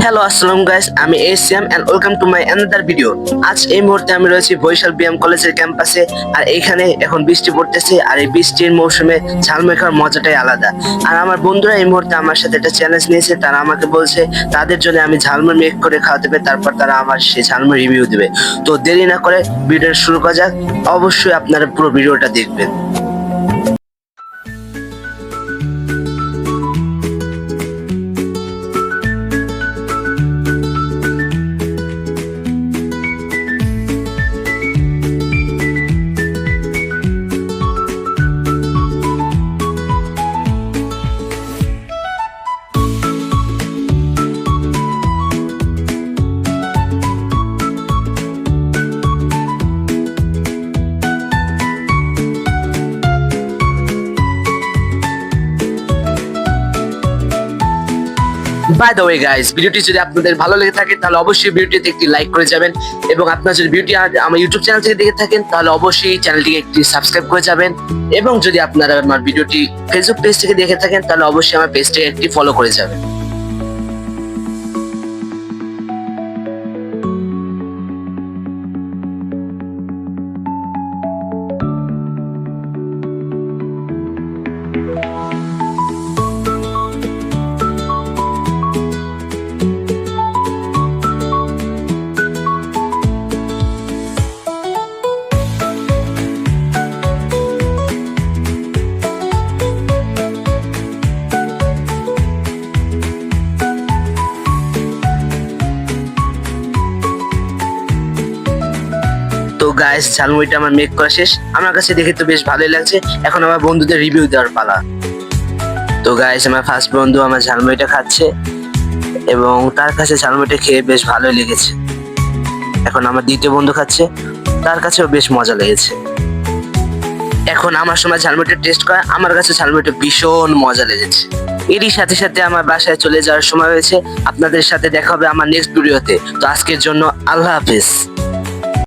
Hello আসসালাম guys, আমি SM and welcome to my another video. আজ এই মুহূর্তে আমি রয়েছি বরিশাল বিএম কলেজের ক্যাম্পাসে। আর এইখানে এখন বৃষ্টি পড়তেছে, আর এই বৃষ্টির মৌসুমে ঝালমুড়ি খাওয়ার মজাটাই আলাদা। আর আমার বন্ধুরা এই মুহূর্তে আমার সাথে একটা চ্যালেঞ্জ নিয়েছে। তারা আমাকে বলছে তাদের জন্য আমি ঝালমুড়ি মেক করে খাওয়াতে হবে, তারপর তারা আমার সেই ঝালমুড়ি রিভিউ দেবে। তো দেরি না করে ভিডিওটা শুরু করা যাক। অবশ্যই আপনারা পুরো ভিডিওটা দেখবেন। বাই দ্য ওয়ে গাইস, ভিডিওটি যদি আপনাদের ভালো লেগে থাকে তাহলে অবশ্যই ভিডিওটিতে একটি লাইক করে যাবেন, এবং আপনারা যদি ভিডিওটি আমার ইউটিউব চ্যানেল থেকে দেখে থাকেন তাহলে অবশ্যই চ্যানেলটিকে একটি সাবস্ক্রাইব করে যাবেন, এবং যদি আপনারা আমার ভিডিওটি ফেসবুক পেজ থেকে দেখে থাকেন তাহলে অবশ্যই আমার পেজটিকে একটি ফলো করে যাবেন। তো গাইস, ঝালমুড়িটা আমার মেক করা শেষ। আমার কাছে দেখে তো বেশ ভালোই লাগছে। এখন আমার বন্ধুদের রিভিউ দেওয়ার পালা। তো গাইস, আমার ফার্স্ট বন্ধু আমার ঝালমুড়িটা খাচ্ছে, এবং তার কাছে ঝালমুড়িটা খেয়ে বেশ ভালোই লেগেছে। এখন আমার দ্বিতীয় বন্ধু খাচ্ছে, তার কাছেও বেশ মজা লেগেছে। এখন আমার সময় ঝালমুড়িটা টেস্ট করা, আমার কাছে ঝালমুড়িটা ভীষণ মজা লেগেছে। এরই সাথে সাথে আমার বাসায় চলে যাওয়ার সময় হয়েছে। আপনাদের সাথে দেখা হবে আমার নেক্সট ভিডিওতে। তো আজকের জন্য আল্লাহ হাফেজ।